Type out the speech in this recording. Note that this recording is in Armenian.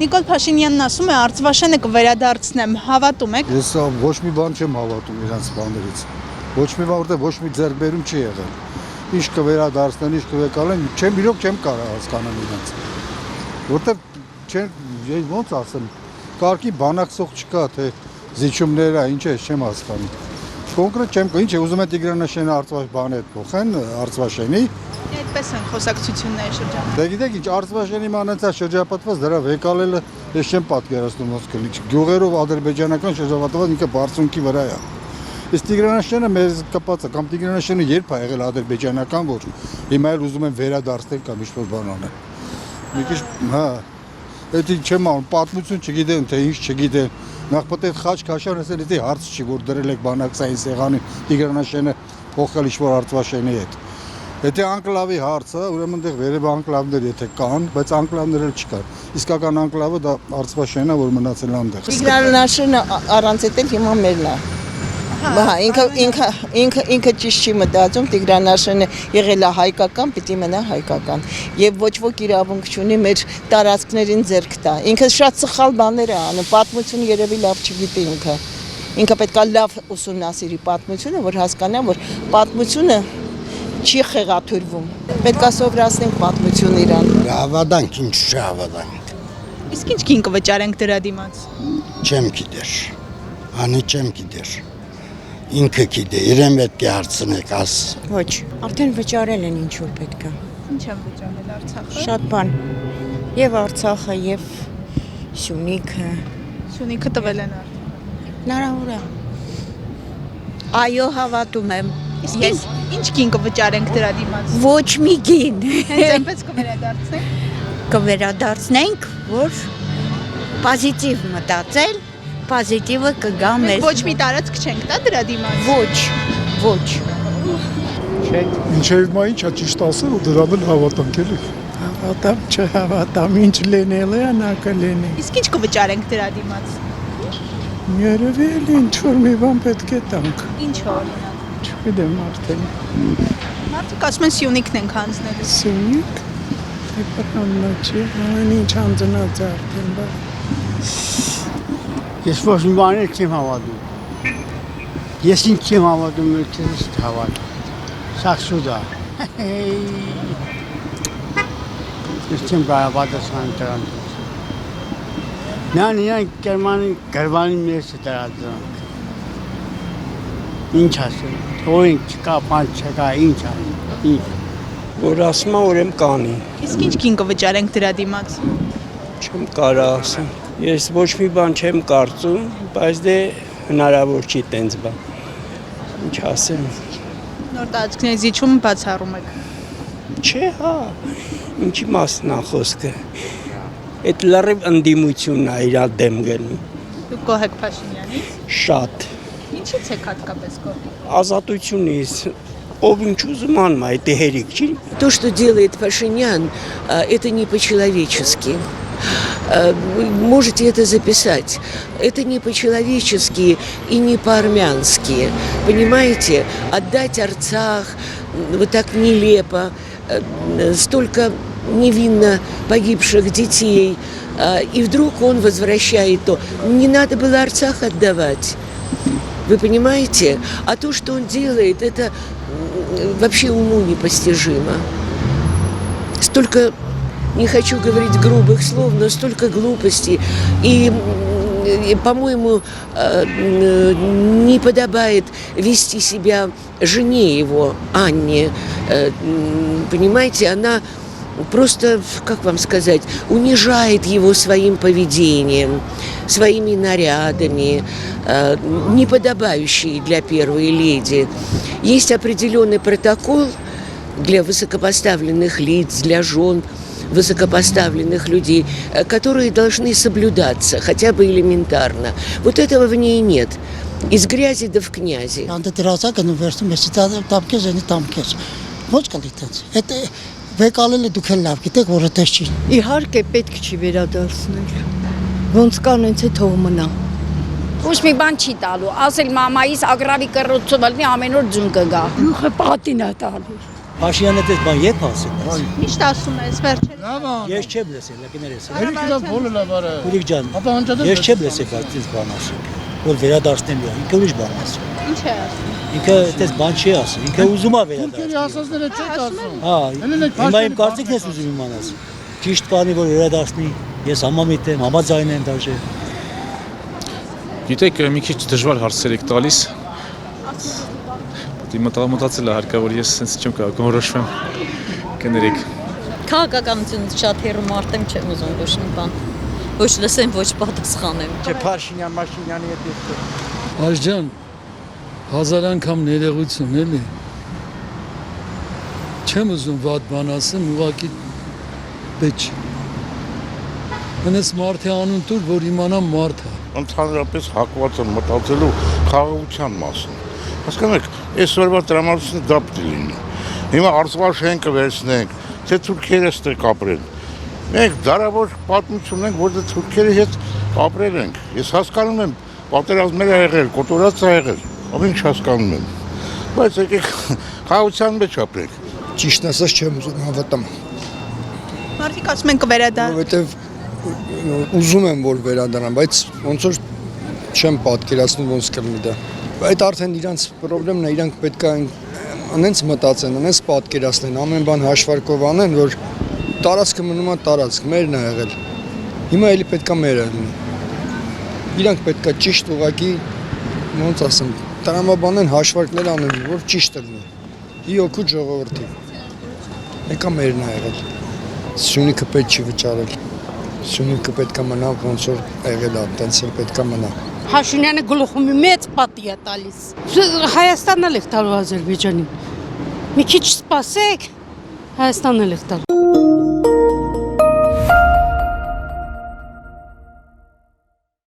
Նիկոլ Փաշինյանն ասում է Արցվաշենը կվերադարձնեմ, հավատում եք։ Ես ոչ մի բան չեմ հավատում իրանց բաներից։ Ոչ մի բան, որտեղ ոչ մի ձեռքբերում չի եղել։ Ինչ կվերադարձնեն, ինչ կվեկալեն, իրոք չեմ կարող հասկանալ իրանց։ Որտեղ չեն ոնց ասեմ, կարգի բանակցող չկա, թե զիջումները, ինչ է, չեմ հասկանում։ Կոնկրետ չեմ, ինչ է, ուզում են Տիգրանաշենը Արցվաշենի հետ փոխեն, Արցվաշենի։ Այդպես են խոսակցությունները շրջանում։ Դե գիտեք ինչ, Արցվաշենի մանեցա շրջապատված դրա վեկալելը ես չեմ պատկերացնում ոնց կլինի։ Գյուղերով ադրբեջանական շրջապատված ինքը բարձունքի վրա է։ Իսկ Տիգրանաշենը մեզ կապած է, կամ Տիգրանաշենը երբ է եղել ադրբեջանական, որ հիմա էլ ուզում են վերադարձնել կամ ինչ-որ բան անեն։ Մի քիչ, հա, դա չեմ անում, պատմություն չգիտեն, թե ինչ չգիտեն։ Նախ պետք է խաչ-քաշան ասել, եթե հարց չի, որ դրել եք բանակցային սեղանի Տիգրանաշենը փոխել ինչ-որ Արցվաշենի հետ։ Եթե անկլավի հարցը, ուրեմն դեռ վերև անկլավներ եթե կան, բայց անկլավներ էլ չկան։ Իսկական անկլավը դա Արցվաշենն է, որ մնացել է այնտեղ։ Տիգրանաշենը առանց էլ հիմա մերն է։ Հա, ինքը ճիշտ չի մտածում, Տիգրանաշենը եղել է հայկական, պիտի մնա հայկական։ Եվ ոչ ոք իրավունք չունի մեր տարածքներին ձեռք տա։ Ինքը շատ սխալ բաներ է անում, պատմությունը երևի լավ չգիտի ինքը։ Ինքը պետք է լավ ուսումնասիրի պատմությունը, որ հասկանա, որ պատմությունը չի խեղաթյուրվում։ Պետք է սովորացնենք պատմություն իրան։ Հավատանք, ինչ չհավատանք։ Իսկ ինչ գին կվճարենք դրա դիմաց։ Չեմ գիտեր։ Անի չեմ գիտեր։ Ինքը գիտե, իրեն պետք է հարցնեք աս։ Ոչ, արդեն վճարել են ինչ որ պետք է։ Ինչ են վճարել Արցախը։ Շատ բան։ Եվ Արցախը, եւ Սյունիքը։ Սյունիքը տվել են արդեն։ Հնարավոր է։ Այո, հավատում եմ։ Իսկ ինչ գին կվճարենք դրա դիմաց։ Ոչ մի գին։ Հենց այնպես կվերադարձնենք։ Կվերադարձնենք, որ պոզիտիվ մտածել, պոզիտիվը կգա մեզ։ Ոչ մի տարածք չենք տա դրա դիմաց։ Ոչ։ Ինչեւ մա ինչա ճիշտ ասել ու դրան էլ հավատանք էլի։ Հավատամ, չհավատամ, ինչ լինել է, նա կլինի։ Իսկ ինչ կվճարենք դրա դիմաց։ Երևի էլ ինչ որ մի բան պետք է տանք։ Ինչ որ։ Չգիտեմ արդեն։ Մարդիկ ասում են Սյունիքն ենք հանձնելու։ Սյունիք, դեպքաննա չի, ամեն ինչ հանձնած է արդեն, բա։ Ես ոչ մի բան չեմ հավատում։ Ես ինչ չեմ հավատում, ես հավատում։ Սաքսուդա։ Ես չեմ կարող պատասխանել դրան։ Նրան գերմանի մեջ է դրած։ Ինչ ասել, թողենք չկա, բան չկա, ինչ ասել, ինչ։ Որ ասում եմ, որ եմ կանի։ Իսկ ինչ գին կվճարենք դրա դիմաց։ Չեմ կարող ասեմ։ Ես ոչ մի բան չեմ կարծում, բայց դե հնարավոր չի տենց բան։ Ինչ ասեմ։ Նոր տարածքների զիջում բացառում եք։ Չէ, հա։ Ինչի մասն է խոսքը։ Այդ լրիվ ընդդիմությունն է իր դեմ գնում։ Դուք գոհ եք Փաշինյանից։ Շատ։ Ինչից եք հատկապես գոհ։ Ազատությունից ով ինչ ուզում անում, այդ հերիք չի։ То, что делает Пашинян, это не по-человечески. Можете это записать. Это не по-человечески и не по-армянски. Понимаете? Отдать Арцах вот так нелепо, столько невинно погибших детей, и вдруг он возвращает то. Не надо было Арцах отдавать. Вы понимаете? А то, что он делает, это вообще уму непостижимо. Столько, не хочу говорить грубых слов, но столько глупостей. И по-моему, не подобает вести себя жене его, Анне. Понимаете, она просто, как вам сказать, унижает его своим поведением, своими нарядами, неподобающие для первой леди. Есть определенный протокол для высокопоставленных лиц, для жен высокопоставленных людей, которые должны соблюдаться, хотя бы элементарно. Вот этого в ней нет. Из грязи да в князи. Վեկալել է դուք էլ լավ գիտեք, որ այդպես չի։ Իհարկե պետք չի վերադարձնել։ Ոնց կան ինձ է թող մնա։ Ոչ մի բան չի տալու, ասել մամայիս ագրավի կռոցով ալնի ամեն օր ձուն կգա։ Գյուղը պատին է տալու։ Փաշինյանը դες բան երբ ասել։ Միշտ ասում ես վերջերս։ Ես չեմ լսել, լակիներես։ Կառավարության Քուրիկ ջան, ես չեմ լսել բայց դες բան ասել։ Որ վերադարձնելու է, ինքը ուրիշ բան ասել։ ինչ է ասում։ Ինքը դες բան չի ասել, ինքը ուզում է վերադարձնել։ Ասածները չեք ասում։ Հա, հիմա իմ կարծիքն ես ուզում իմանաս։ Ճիշտ կանի որ վերադարձնի, ես համամիտ եմ, համաձայն եմ դաժե։ Գիտեք, մի քիչ դժվար հարցեր եք տալիս։ Մտածել է հարկավոր ես sense չեմ կարող գորոշվեմ։ Կներեք։ Քաղաքականությունից շատ հեռու մարդ եմ, չեմ ուզում ոչ մի բան։ Ոչ լսեմ, ոչ պատասխանեմ։ Չէ, Փաշինյան, Մաշինյանի հետ ես։ Աշջան, հազար անգամ ներողություն էլի։ Չեմ ուզում վատ բան ասեմ, ուղղակի պետք չի։ Հենց մարդի անուն տուր, որ իմանամ մարդ է։ Ընդհանրապես հակված եմ մտածելու խաղաղության մասին։ Հասկանեք, այսօրվա տրամադրությունը դա պետք է լինի։ Հիմա Արցախաշենքը վերցնենք, թե թուրքերը ստեղ կապրեն։ Մենք դարավոր պատմություն ունենք, որ թուրքերի հետ ապրել ենք։ Ես հասկանում եմ, պատերազմներ ա եղել, կոտորած ա եղել, ամեն ինչ հասկանում եմ։ Բայց եկեք խաղաղության մեջ ապրենք։ Ճիշտ ասած չեմ ուզում հավատամ։ Մարդիկ ասում են կվերադառնա։ Որովհետև ուզում եմ որ վերադառնամ, բայց ոնց որ չեմ պատկերացնում ոնց կլինի դա։ Այդ արդեն իրանց խնդիրն է, իրանք պետք է անենց մտածեն, անենց պատկերացնեն, ամեն բան հաշվարկով անեն, որ տարածքը մնում է տարածք, մերն է եղել։ Հիմա էլի պետք է մերը լինի։ Իրանք պետք է ճիշտ ուղղակի, ոնց ասեմ, տրամաբանեն հաշվարկներ անեն, որ ճիշտ լինի։ Ի օգուտ ժողովրդի։ Մեկը մերն է եղել։ Սյունիքը պետք չի վճարել։ Սյունիքը պետք է մնա, ոնց որ եղել է, տենց էլ պետք է մնա։ Փաշինյանը գլուխում մեծ պատի է տալիս։ Հայաստանն էլ եք տալու Ադրբեջանին։ Մի քիչ սպասեք, Հայաստանն էլ եք տալու։